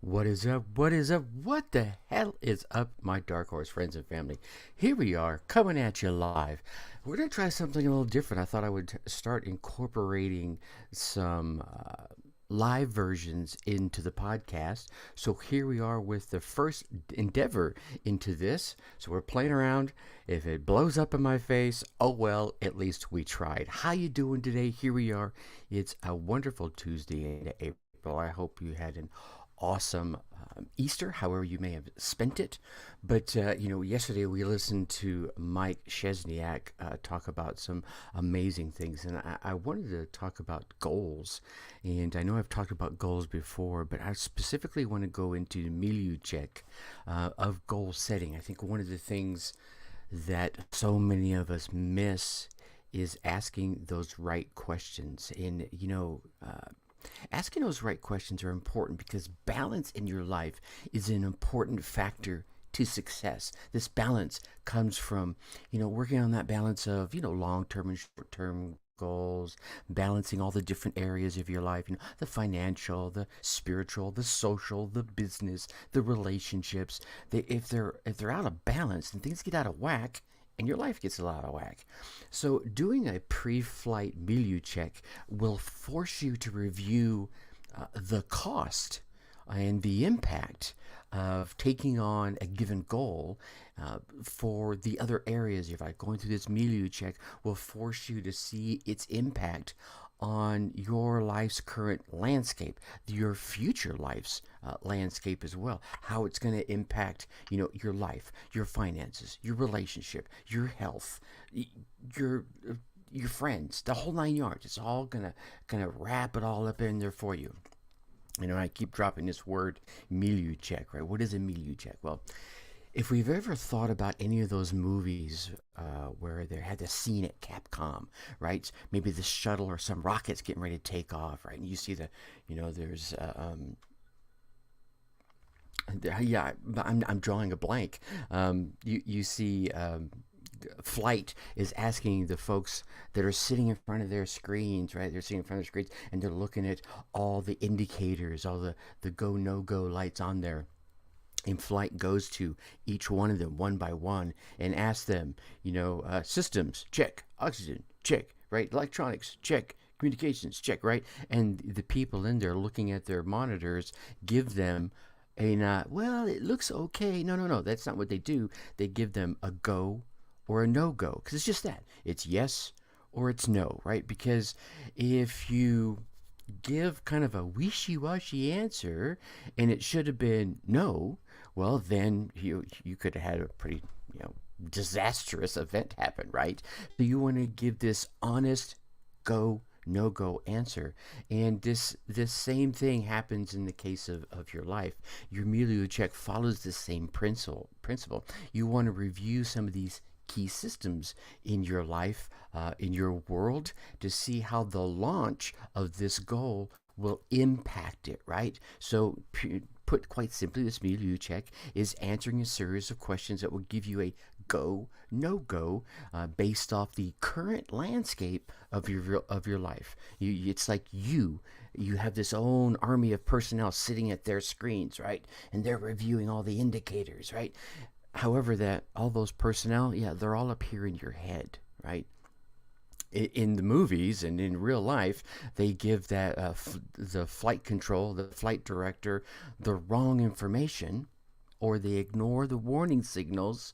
What is up? What is up? What the hell is up, my Dark Horse friends and family? Here we are, coming at you live. We're going to try something a little different. I thought I would start incorporating some live versions into the podcast. So here we are with the first endeavor into this. So we're playing around. If it blows up in my face, oh well, at least we tried. How you doing today? Here we are. It's a wonderful Tuesday in April. I hope you had an awesome Easter, however you may have spent it. But, yesterday we listened to Mike Chesniak talk about some amazing things. And I wanted to talk about goals. And I know I've talked about goals before, but I specifically want to go into the milieu check of goal setting. I think one of the things that so many of us miss is asking those right questions. And, asking those right questions are important because balance in your life is an important factor to success. This balance comes from, working on that balance of, long-term and short-term goals, balancing all the different areas of your life, the financial, the spiritual, the social, the business, the relationships. If they're out of balance and things get out of whack, and your life gets a lot of whack. So doing a pre-flight milieu check will force you to review the cost and the impact of taking on a given goal for the other areas of your life. Going through this milieu check will force you to see its impact on your life's current landscape, your future life's landscape as well. How it's going to impact, your life, your finances, your relationship, your health, your your friends, the whole 9 yards. It's all gonna wrap it all up in there for you. I keep dropping this word milieu check, right? What is a milieu check? Well, if we've ever thought about any of those movies where they had the scene at Capcom, right? Maybe the shuttle or some rockets getting ready to take off, right? And you see there's yeah, I'm drawing a blank. You see. Flight is asking the folks that are sitting in front of their screens, right? They're sitting in front of their screens and they're looking at all the indicators, all the go, no go lights on there. And Flight goes to each one of them one by one and asks them, systems, check, oxygen, check, right? Electronics, check, communications, check, right? And the people in there looking at their monitors give them well, it looks okay. No, no, no. That's not what they do. They give them a go or a no-go, because it's just that. It's yes or it's no, right? Because if you give kind of a wishy-washy answer and it should have been no, well, then you could have had a pretty, disastrous event happen, right? So you want to give this honest go no go answer. And this same thing happens in the case of your life. Your milieu check follows the same principle. You want to review some of these key systems in your life, in your world, to see how the launch of this goal will impact it, right? So put quite simply, this milieu check is answering a series of questions that will give you a go, no go, based off the current landscape of your life. It's like you have this own army of personnel sitting at their screens, right? And they're reviewing all the indicators, right? However, that all those personnel, yeah, they're all up here in your head, right? In the movies and in real life, they give that the flight control, the flight director, the wrong information, or they ignore the warning signals.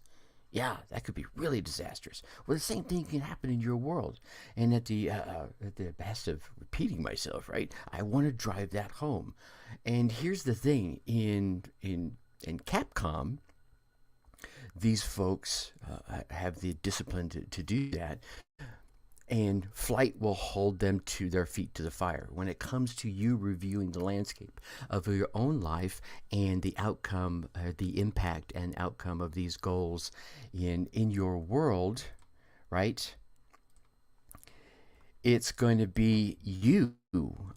Yeah, that could be really disastrous. Well, the same thing can happen in your world. And at the best of repeating myself, right? I want to drive that home. And here's the thing: in Capcom, these folks have the discipline to do that, and Flight will hold them to their feet to the fire. When it comes to you reviewing the landscape of your own life and the outcome, the impact and outcome of these goals in your world, right? It's going to be you.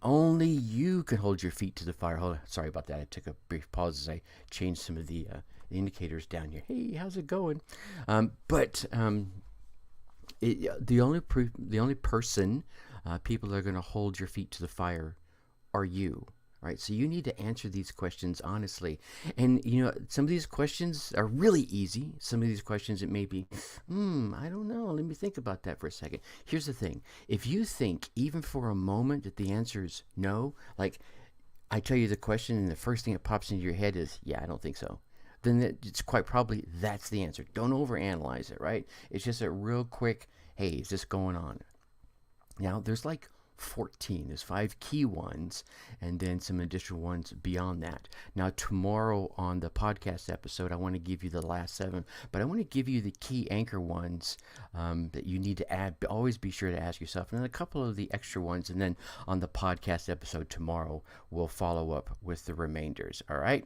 Only you can hold your feet to the fire. Hold on. Sorry about that. I took a brief pause as I changed some of the indicators down here. Hey, how's it going? The only person people are going to hold your feet to the fire are you. right? So you need to answer these questions honestly. And, some of these questions are really easy. Some of these questions, it may be, I don't know. Let me think about that for a second. Here's the thing. If you think even for a moment that the answer is no, like I tell you the question and the first thing that pops into your head is, yeah, I don't think so. Then it's quite probably that's the answer. Don't overanalyze it, right? It's just a real quick, hey, is this going on? Now, there's like 14. There's 5 key ones and then some additional ones beyond that. Now, tomorrow on the podcast episode, I want to give you the last 7, but I want to give you the key anchor ones that you need to add. Always be sure to ask yourself, and then a couple of the extra ones. And then on the podcast episode tomorrow, we'll follow up with the remainders. All right?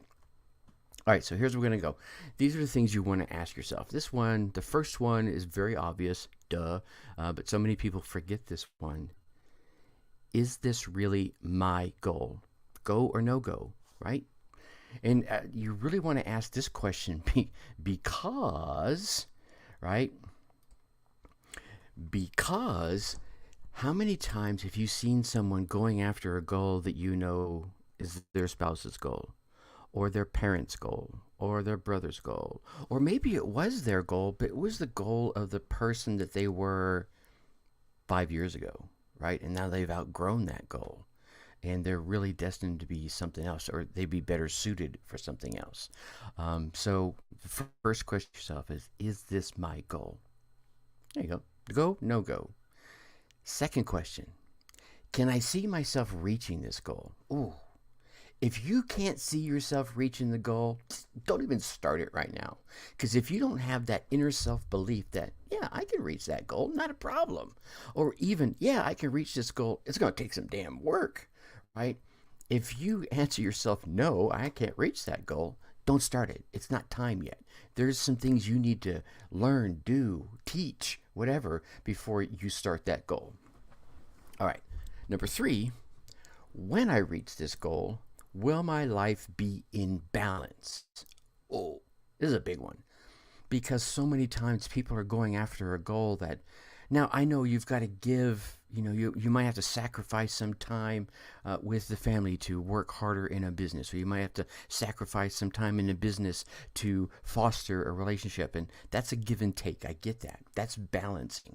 All right, so here's where we're going to go. These are the things you want to ask yourself. This one, the first one is very obvious, duh, but so many people forget this one. Is this really my goal? Go or no go, right? And you really want to ask this question because, right? Because how many times have you seen someone going after a goal that you know is their spouse's goal, or their parents' goal, or their brother's goal, or maybe it was their goal, but it was the goal of the person that they were 5 years ago, right? And now they've outgrown that goal and they're really destined to be something else, or they'd be better suited for something else. So the first question to yourself is this my goal? There you go. Go, no go. Second question, can I see myself reaching this goal? Ooh. If you can't see yourself reaching the goal, don't even start it right now. Because if you don't have that inner self-belief that, yeah, I can reach that goal, not a problem. Or even, yeah, I can reach this goal, it's going to take some damn work, right? If you answer yourself, no, I can't reach that goal, don't start it. It's not time yet. There's some things you need to learn, do, teach, whatever, before you start that goal. All right. Number 3, when I reach this goal, will my life be in balance? Oh, this is a big one. Because so many times people are going after a goal that, now I know you've got to give, you might have to sacrifice some time with the family to work harder in a business, or you might have to sacrifice some time in a business to foster a relationship. And that's a give and take. I get that. That's balancing.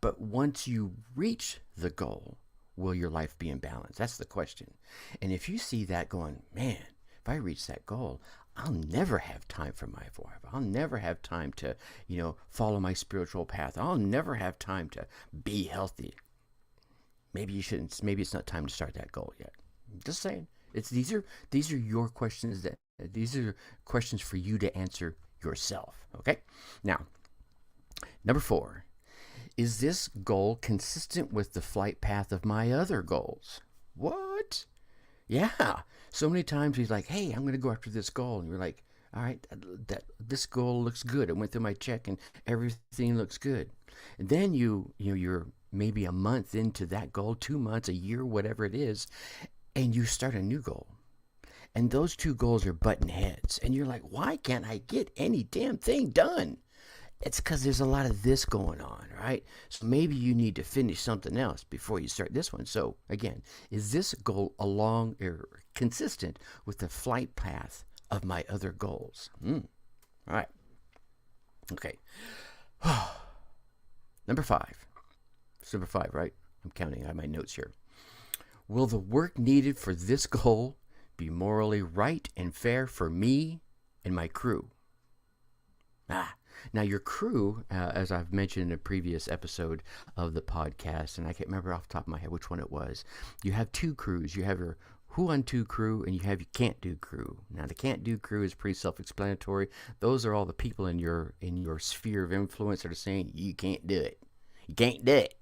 But once you reach the goal, will your life be in balance? That's the question. And if you see that going, man, if I reach that goal, I'll never have time for my wife. I'll never have time to, follow my spiritual path. I'll never have time to be healthy. Maybe you shouldn't. Maybe it's not time to start that goal yet. Just saying. These are your questions. These are questions for you to answer yourself. Okay. Now, number 4. Is this goal consistent with the flight path of my other goals? What? Yeah. So many times he's like, hey, I'm going to go after this goal. And you're like, all right, this goal looks good. It went through my check and everything looks good. And then you're maybe a month into that goal, 2 months, a year, whatever it is, and you start a new goal. And those 2 goals are button heads. And you're like, why can't I get any damn thing done? It's because there's a lot of this going on, right? So maybe you need to finish something else before you start this one. So again, is this goal along or consistent with the flight path of my other goals? All right. Okay. Number 5. It's number 5, right? I'm counting. I have my notes here. Will the work needed for this goal be morally right and fair for me and my crew? Now, your crew, as I've mentioned in a previous episode of the podcast, and I can't remember off the top of my head which one it was, you have 2 crews. You have your who on to crew, and you have your can't do crew. Now, the can't do crew is pretty self-explanatory. Those are all the people in your sphere of influence that are saying, you can't do it. You can't do it.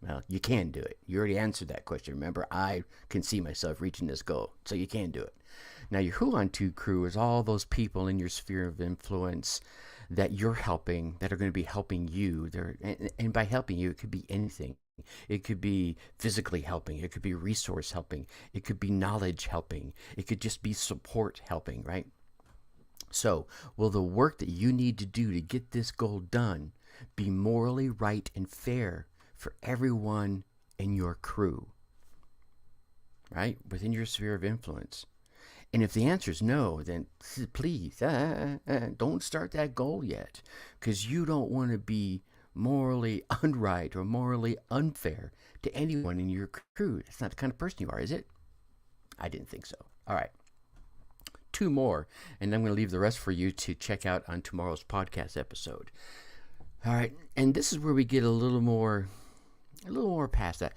Well, you can do it. You already answered that question. Remember, I can see myself reaching this goal, so you can do it. Now, your who on to crew is all those people in your sphere of influence that you're helping, that are going to be helping you. And by helping you, it could be anything. It could be physically helping. It could be resource helping. It could be knowledge helping. It could just be support helping, right? So, will the work that you need to do to get this goal done be morally right and fair for everyone in your crew? right? Within your sphere of influence. And if the answer is no, then please don't start that goal yet, because you don't want to be morally unright or morally unfair to anyone in your crew. That's not the kind of person you are, is it? I didn't think so. All right. Two more, and I'm going to leave the rest for you to check out on tomorrow's podcast episode. All right. And this is where we get a little more past that.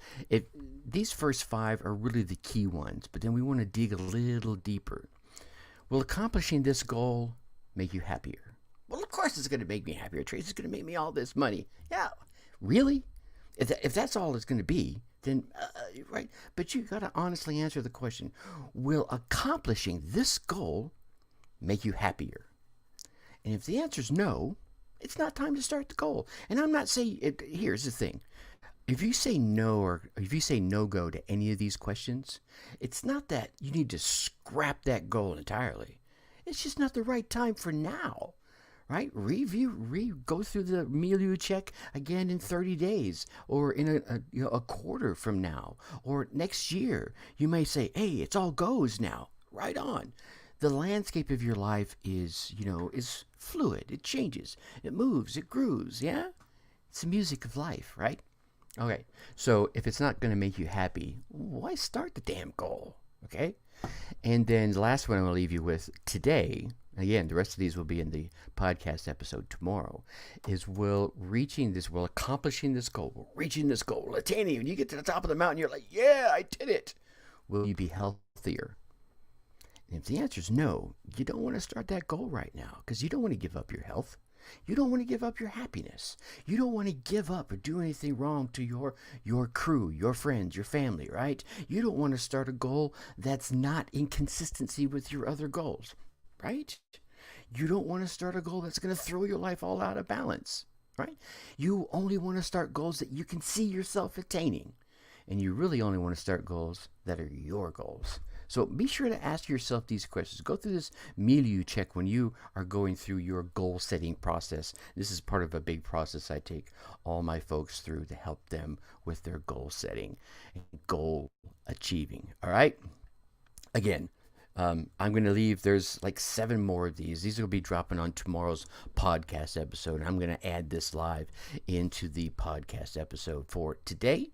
These first five are really the key ones, but then we want to dig a little deeper. Will accomplishing this goal make you happier? Well, of course it's going to make me happier, Trace. It's going to make me all this money. Yeah, really? If that's all it's going to be, then, right? But you got to honestly answer the question, will accomplishing this goal make you happier? And if the answer is no, it's not time to start the goal. And I'm not saying, here's the thing. If you say no, or if you say no-go to any of these questions, it's not that you need to scrap that goal entirely. It's just not the right time for now, right? Go through the Milieu check again in 30 days, or in a quarter from now, or next year. You may say, hey, it's all goes now. Right on. The landscape of your life is fluid. It changes. It moves. It grooves. Yeah? It's the music of life, right? Okay, so if it's not going to make you happy, why start the damn goal? Okay? And then the last one I'm going to leave you with today, again, the rest of these will be in the podcast episode tomorrow, is will accomplishing this goal, reaching this goal, attaining it. When you get to the top of the mountain, you're like, yeah, I did it. Will you be healthier? And if the answer is no, you don't want to start that goal right now, because you don't want to give up your health. You don't want to give up your happiness. You don't want to give up or do anything wrong to your crew, your friends, your family, right? You don't want to start a goal that's not in consistency with your other goals, right? You don't want to start a goal that's going to throw your life all out of balance, right? You only want to start goals that you can see yourself attaining. And you really only want to start goals that are your goals. So be sure to ask yourself these questions. Go through this Milieu check when you are going through your goal setting process. This is part of a big process I take all my folks through to help them with their goal setting and goal achieving. All right? Again, I'm going to leave. There's like 7 more of these. These will be dropping on tomorrow's podcast episode. I'm going to add this live into the podcast episode for today.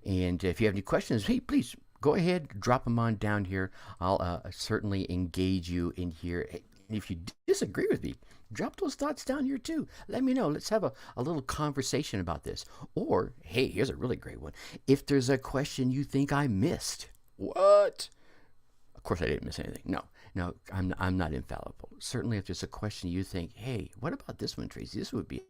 And if you have any questions, hey, please go ahead, drop them on down here. I'll certainly engage you in here. And if you disagree with me, drop those thoughts down here too. Let me know. Let's have a little conversation about this. Or, hey, here's a really great one. If there's a question you think I missed, what? Of course I didn't miss anything. No, I'm not infallible. Certainly if there's a question you think, hey, what about this one, Tracy? This would be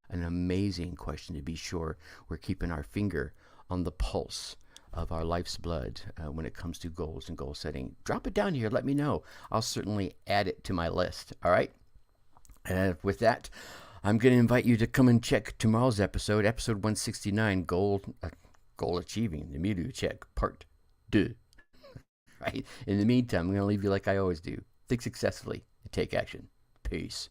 an amazing question to be sure we're keeping our finger on the pulse of our life's blood when it comes to goals and goal setting. Drop it down here. Let me know. I'll certainly add it to my list. All right? And with that, I'm going to invite you to come and check tomorrow's episode 169, Goal Achieving, the Milieu Check, Part 2. Right? In the meantime, I'm going to leave you like I always do. Think successfully and take action. Peace.